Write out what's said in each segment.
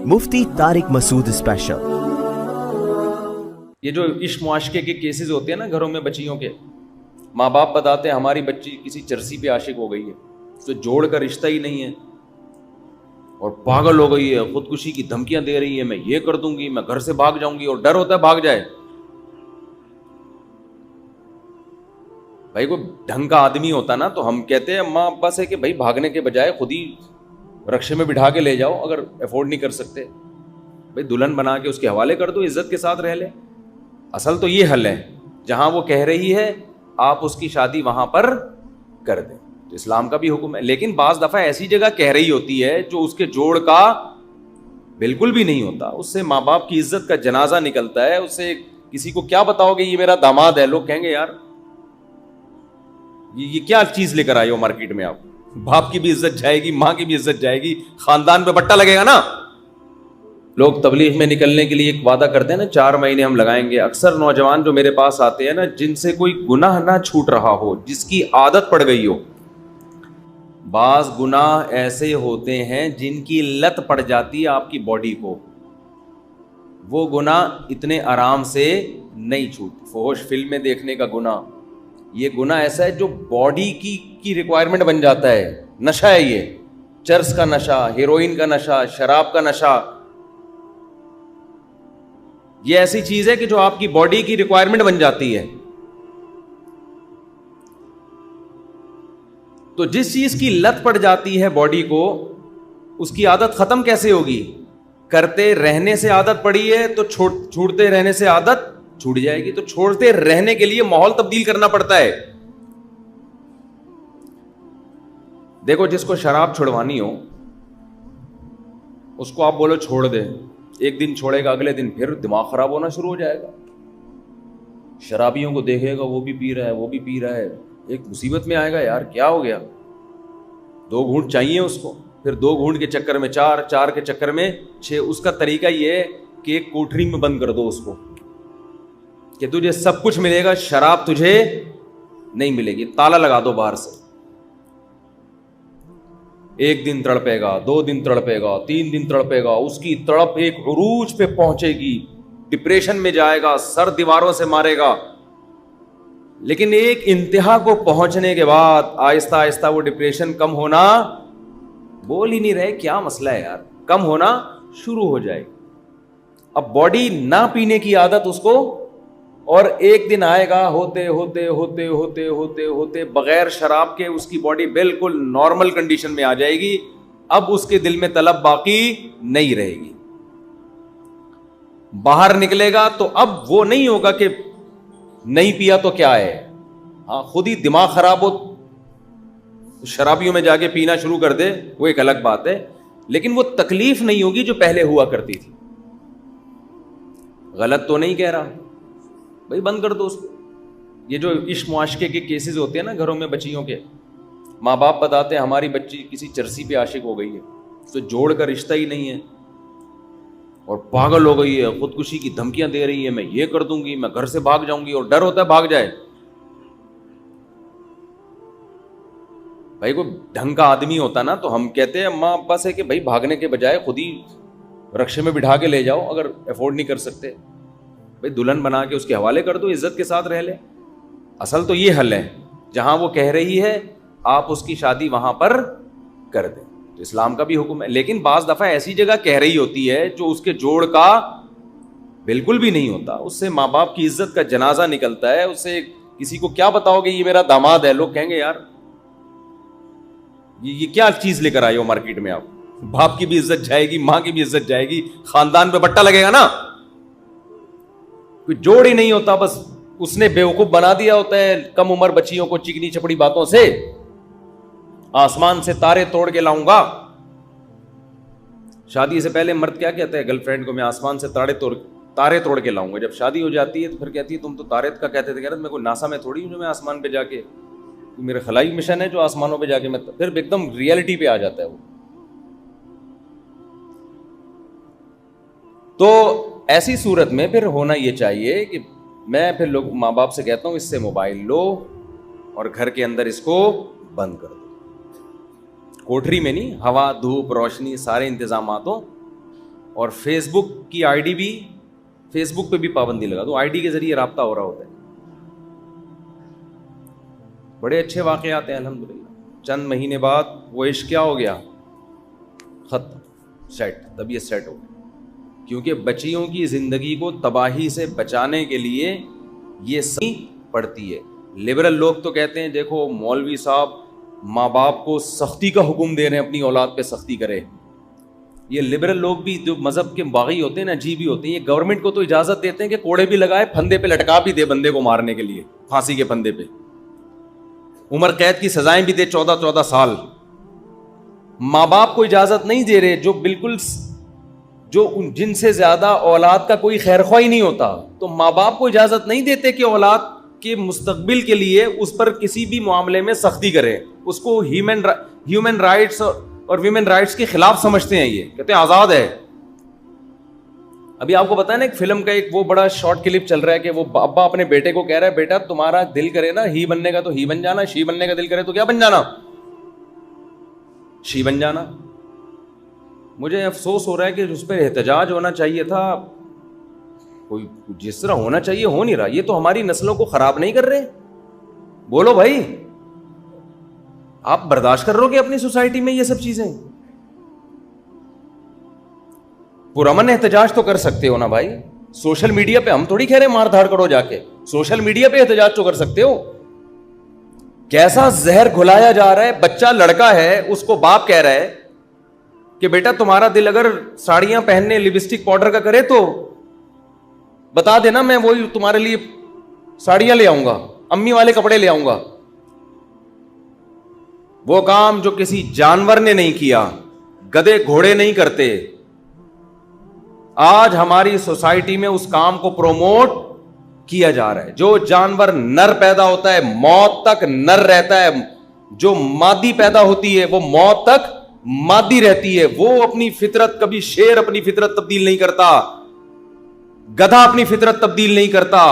मुफ्ती Tariq Masood special. ये जो इश्क मुआशके के केसेस होते हैं ना घरों में बच्चियों के, माँ बाप बताते हैं हमारी बच्ची किसी चरसी पे आशिक हो गई है, तो जोड़ का रिश्ता ही नहीं है और पागल हो गई है, खुदकुशी की धमकियां दे रही है, मैं ये कर दूंगी, मैं घर से भाग जाऊंगी, और डर होता है भाग जाए। भाई कोई ढंग का आदमी होता ना तो हम कहते हैं अम्मा अब्बा से कि भाई भागने के बजाय खुद ही रक्शे में बिठा के ले जाओ, अगर अफोर्ड नहीं कर सकते भाई दुल्हन बना के उसके हवाले कर दो, इज्जत के साथ रह ले। असल तो ये हल है, जहां वो कह रही है आप उसकी शादी वहां पर कर दें, तो इस्लाम का भी हुक्म है। लेकिन बाज दफा ऐसी जगह कह रही होती है जो उसके जोड़ का बिल्कुल भी नहीं होता, उससे माँ बाप की इज्जत का जनाजा निकलता है। उससे किसी को क्या बताओगे ये मेरा दामाद है, लोग कहेंगे यार ये क्या चीज लेकर आए हो मार्केट में, आप बाप की भी इज्जत जाएगी, मां की भी इज्जत जाएगी, खानदान पे बट्टा लगेगा ना। लोग तबलीग में निकलने के लिए एक वादा करते हैं ना, 4 महीने हम लगाएंगे। अक्सर नौजवान जो मेरे पास आते हैं ना, जिनसे कोई गुनाह ना छूट रहा हो, जिसकी आदत पड़ गई हो, बाज गुनाह ऐसे होते हैं जिनकी लत पड़ जाती है आपकी बॉडी को, वो गुनाह इतने आराम से नहीं छूटते। फहश फिल्में देखने का गुनाह, ये गुनाह ऐसा है जो बॉडी की रिक्वायरमेंट बन जाता है। नशा है ये, चर्स का नशा, हेरोइन का नशा, शराब का नशा, ये ऐसी चीज है कि जो आपकी बॉडी की रिक्वायरमेंट बन जाती है। तो जिस चीज की लत पड़ जाती है बॉडी को, उसकी आदत खत्म कैसे होगी? करते रहने से आदत पड़ी है तो छूटते रहने से आदत छूट जाएगी। तो छोड़ते रहने के लिए माहौल तब्दील करना पड़ता है। देखो, जिसको शराब छुड़वानी हो उसको आप बोलो छोड़ दे, एक दिन छोड़ेगा, अगले दिन फिर दिमाग खराब होना शुरू हो जाएगा। शराबियों को देखेगा वो भी पी रहा है, वो भी पी रहा है, एक मुसीबत में आएगा, यार क्या हो गया। 2 घूंट चाहिए उसको, फिर 2 घूंट के चक्कर में 4, 4 के चक्कर में 6। उसका तरीका ये है कि एक कोठरी में बंद कर दो उसको कि तुझे सब कुछ मिलेगा, शराब तुझे नहीं मिलेगी, ताला लगा दो बाहर से। 1 दिन तड़पेगा, 2 दिन तड़पेगा, 3 दिन तड़पेगा, उसकी तड़प एक उरूज पे पहुंचेगी, डिप्रेशन में जाएगा, सर दीवारों से मारेगा। लेकिन एक इंतहा को पहुंचने के बाद आहिस्ता आहिस्ता वो डिप्रेशन कम होना, बोल ही नहीं रहे क्या मसला है यार, कम होना शुरू हो जाएगी। अब बॉडी ना पीने की आदत उसको, और एक दिन आएगा होते होते होते होते होते होते बगैर शराब के उसकी बॉडी बिल्कुल नॉर्मल कंडीशन में आ जाएगी। अब उसके दिल में तलब बाकी नहीं रहेगी। बाहर निकलेगा तो अब वो नहीं होगा कि नहीं पिया तो क्या है, हाँ खुद ही दिमाग खराब हो, शराबियों में जाके पीना शुरू कर दे, वो एक अलग बात है। लेकिन वो तकलीफ नहीं होगी जो पहले हुआ करती थी। गलत तो नहीं कह रहा भाई, बंद कर दो उसको। ये जो इश्क मुआशके के केसेस होते हैं ना घरों में बच्चियों के, माँ बाप बताते हैं हमारी बच्ची किसी चरसी पे आशिक हो गई है, तो जोड़ का रिश्ता ही नहीं है और पागल हो गई है, खुदकुशी की धमकियां दे रही है, मैं ये कर दूंगी, मैं घर से भाग जाऊंगी, और डर होता है भाग जाए। भाई कोई ढंग का आदमी होता ना तो हम कहते हैं अम्मा अब्बा से कि भाई भागने के बजाय खुद ही रक्शे में बिठा के ले जाओ, अगर अफोर्ड नहीं कर सकते भाई दुल्हन बना के उसके हवाले कर दो, इज्जत के साथ रह ले। असल तो ये हल है, जहां वो कह रही है आप उसकी शादी वहां पर कर दें, तो इस्लाम का भी हुक्म है। लेकिन बाज दफा ऐसी जगह कह रही होती है जो उसके जोड़ का बिल्कुल भी नहीं होता, उससे माँ बाप की इज्जत का जनाजा निकलता है। उससे किसी को क्या बताओगे ये मेरा दामाद है, लोग कहेंगे यार ये क्या चीज लेकर आए हो मार्केट में, आप बाप की भी इज्जत जाएगी, मां की भी इज्जत जाएगी, खानदान पे बट्टा लगेगा ना। कोई जोड़ ही नहीं होता, बस उसने बेवकूफ बना दिया होता है कम उम्र बच्चियों को चिकनी चपड़ी बातों से। आसमान से तारे तोड़ के लाऊंगा, शादी से पहले मर्द क्या कहता है गर्लफ्रेंड को, मैं आसमान से तारे तोड़ के लाऊंगा। जब शादी हो जाती है तो फिर कहती है तुम तो तारे का कहते थे। कह रहे मैं कोई नासा में थोड़ी हूं जो मैं आसमान पे जाके, मेरा खलाई मिशन है जो आसमानों पे जाके मैं, फिर एकदम रियलिटी पे आ जाता है वो। तो ऐसी सूरत में फिर होना ये चाहिए कि मैं फिर लोग माँ बाप से कहता हूं इससे मोबाइल लो और घर के अंदर इसको बंद कर दो, कोठरी में नहीं, हवा धूप रोशनी सारे इंतजाम हो, اور فیس بک کی آئی ڈی بھی, فیس بک پہ بھی پابندی لگا دو, آئی ڈی کے ذریعے رابطہ ہو رہا ہوتا ہے. بڑے اچھے واقعات ہیں الحمدللہ. چند مہینے بعد وہ عشق کیا ہو گیا, ختم, سیٹ, طبیعت سیٹ ہو گئی. کیونکہ بچیوں کی زندگی کو تباہی سے بچانے کے لیے یہ سختی پڑتی ہے. لبرل لوگ تو کہتے ہیں دیکھو مولوی صاحب ماں باپ کو سختی کا حکم دے رہے ہیں, اپنی اولاد پہ سختی کرے. یہ لبرل لوگ بھی جو مذہب کے باغی ہوتے ہیں نا, عجیب ہی ہوتے ہیں. یہ گورنمنٹ کو تو اجازت دیتے ہیں کہ کوڑے بھی لگائے, پھندے پہ لٹکا بھی دے بندے کو مارنے کے لیے, پھانسی کے پھندے پہ, عمر قید کی سزائیں بھی دے 14 سال. ماں باپ کو اجازت نہیں دے رہے جو بالکل جو جن سے زیادہ اولاد کا کوئی خیر خواہ ہی نہیں ہوتا, تو ماں باپ کو اجازت نہیں دیتے کہ اولاد کے مستقبل کے لیے اس پر کسی بھی معاملے میں سختی کرے. اس کو ہیومن رائٹس اور ویمن رائٹس کے خلاف سمجھتے ہیں. یہ کہتے ہیں آزاد ہے. ابھی آپ کو پتا ہے نا ایک فلم کا ایک وہ بڑا شارٹ کلپ چل رہا ہے کہ وہ ابا اپنے بیٹے کو کہہ رہا ہے بیٹا تمہارا دل کرے نا ہی بننے کا تو ہی بن جانا, شی بننے کا دل کرے تو کیا بن جانا, شی بن جانا. مجھے افسوس ہو رہا ہے کہ اس پہ احتجاج ہونا چاہیے تھا, کوئی جس طرح ہونا چاہیے ہو نہیں رہا. یہ تو ہماری نسلوں کو خراب نہیں کر رہے. بولو بھائی, آپ برداشت کر رہو گے اپنی سوسائٹی میں یہ سب چیزیں؟ پرامن احتجاج تو کر سکتے ہو نا بھائی. سوشل میڈیا پہ ہم تھوڑی کہہ رہے مار دھاڑ کرو جا کے, سوشل میڈیا پہ احتجاج تو کر سکتے ہو. کیسا زہر گھلایا جا رہا ہے. بچہ لڑکا ہے, اس کو باپ کہہ رہا ہے کہ بیٹا تمہارا دل اگر ساڑیاں پہننے لپسٹک پاؤڈر کا کرے تو بتا دینا, میں وہی تمہارے لیے ساڑیاں لے آؤں گا, امی والے کپڑے لے آؤں گا. وہ کام جو کسی جانور نے نہیں کیا, گدھے گھوڑے نہیں کرتے, آج ہماری سوسائٹی میں اس کام کو پروموٹ کیا جا رہا ہے. جو جانور نر پیدا ہوتا ہے موت تک نر رہتا ہے, جو مادی پیدا ہوتی ہے وہ موت تک مادی رہتی ہے. وہ اپنی فطرت, کبھی شیر اپنی فطرت تبدیل نہیں کرتا, گدھا اپنی فطرت تبدیل نہیں کرتا,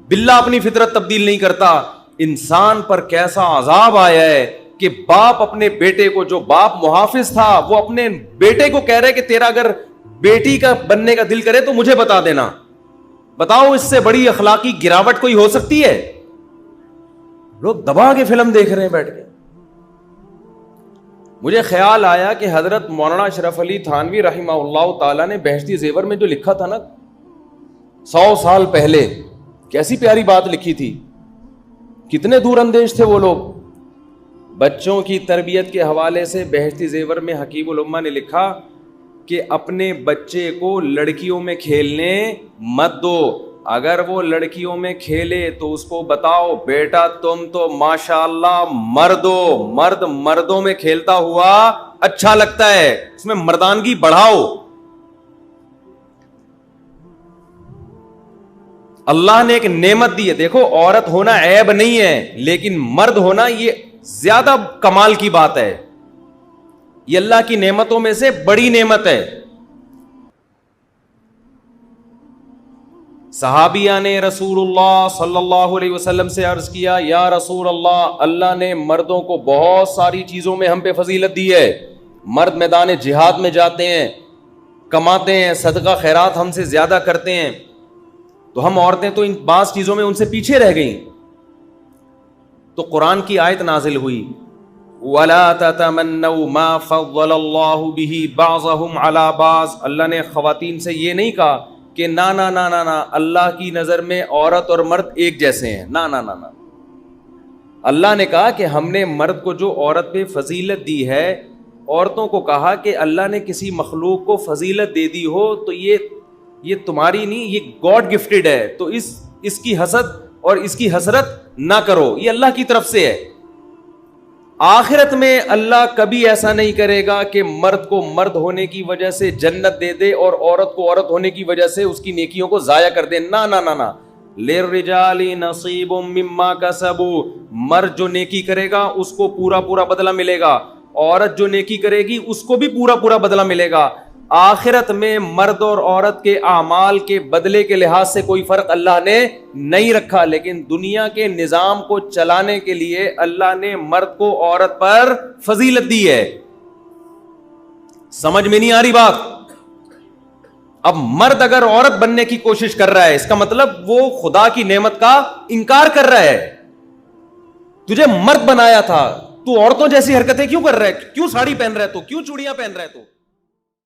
بلا اپنی فطرت تبدیل نہیں کرتا. انسان پر کیسا عذاب آیا ہے کہ باپ اپنے بیٹے کو, جو باپ محافظ تھا وہ اپنے بیٹے کو کہہ رہے کہ تیرا اگر بیٹی کا بننے کا دل کرے تو مجھے بتا دینا. بتاؤ اس سے بڑی اخلاقی گراوٹ کوئی ہو سکتی ہے؟ لوگ دبا کے فلم دیکھ رہے ہیں بیٹھ کے. مجھے خیال آیا کہ حضرت مولانا اشرف علی تھانوی رحمہ اللہ تعالیٰ نے بہشتی زیور میں جو لکھا تھا نا 100 سال پہلے, کیسی پیاری بات لکھی تھی. کتنے دور اندیش تھے وہ لوگ. بچوں کی تربیت کے حوالے سے بہشتی زیور میں حکیم الامہ نے لکھا کہ اپنے بچے کو لڑکیوں میں کھیلنے مت دو. اگر وہ لڑکیوں میں کھیلے تو اس کو بتاؤ بیٹا تم تو ماشاءاللہ مرد ہو, مرد مردوں میں کھیلتا ہوا اچھا لگتا ہے, اس میں مردانگی بڑھاؤ. اللہ نے ایک نعمت دی ہے. دیکھو عورت ہونا عیب نہیں ہے, لیکن مرد ہونا یہ زیادہ کمال کی بات ہے. یہ اللہ کی نعمتوں میں سے بڑی نعمت ہے. صحابیہ نے رسول اللہ صلی اللہ علیہ وسلم سے عرض کیا یا رسول اللہ, اللہ نے مردوں کو بہت ساری چیزوں میں ہم پہ فضیلت دی ہے. مرد میدان جہاد میں جاتے ہیں, کماتے ہیں, صدقہ خیرات ہم سے زیادہ کرتے ہیں, تو ہم عورتیں تو ان بعض چیزوں میں ان سے پیچھے رہ گئیں. تو قرآن کی آیت نازل ہوئی وَلَا تَتَمَنَّوْا مَا فَضَّلَ اللَّهُ بِهِ بَعْضَهُمْ عَلَى بَعْضٍ. اللہ نے خواتین سے یہ نہیں کہا کہ نا نا نا نا نا اللہ کی نظر میں عورت اور مرد ایک جیسے ہیں, نا نا نا نا. اللہ نے کہا کہ ہم نے مرد کو جو عورت پہ فضیلت دی ہے, عورتوں کو کہا کہ اللہ نے کسی مخلوق کو فضیلت دے دی ہو تو یہ تمہاری نہیں, یہ گاڈ گفٹڈ ہے, تو اس کی حسد اور اس کی حسرت نہ کرو, یہ اللہ کی طرف سے ہے. آخرت میں اللہ کبھی ایسا نہیں کرے گا کہ مرد کو مرد ہونے کی وجہ سے جنت دے دے اور عورت کو عورت ہونے کی وجہ سے اس کی نیکیوں کو ضائع کر دے. نا نا نا نا. لِلرِّجَالِ نَصِيبٌ مِّمَّا كَسَبُوا. مرد جو نیکی کرے گا اس کو پورا پورا بدلہ ملے گا, عورت جو نیکی کرے گی اس کو بھی پورا پورا بدلہ ملے گا. آخرت میں مرد اور عورت کے اعمال کے بدلے کے لحاظ سے کوئی فرق اللہ نے نہیں رکھا, لیکن دنیا کے نظام کو چلانے کے لیے اللہ نے مرد کو عورت پر فضیلت دی ہے. سمجھ میں نہیں آ رہی بات؟ اب مرد اگر عورت بننے کی کوشش کر رہا ہے اس کا مطلب وہ خدا کی نعمت کا انکار کر رہا ہے. تجھے مرد بنایا تھا, تو عورتوں جیسی حرکتیں کیوں کر رہا ہے؟ کیوں ساڑی پہن رہا ہے تو, کیوں چوڑیاں پہن رہا ہے تو؟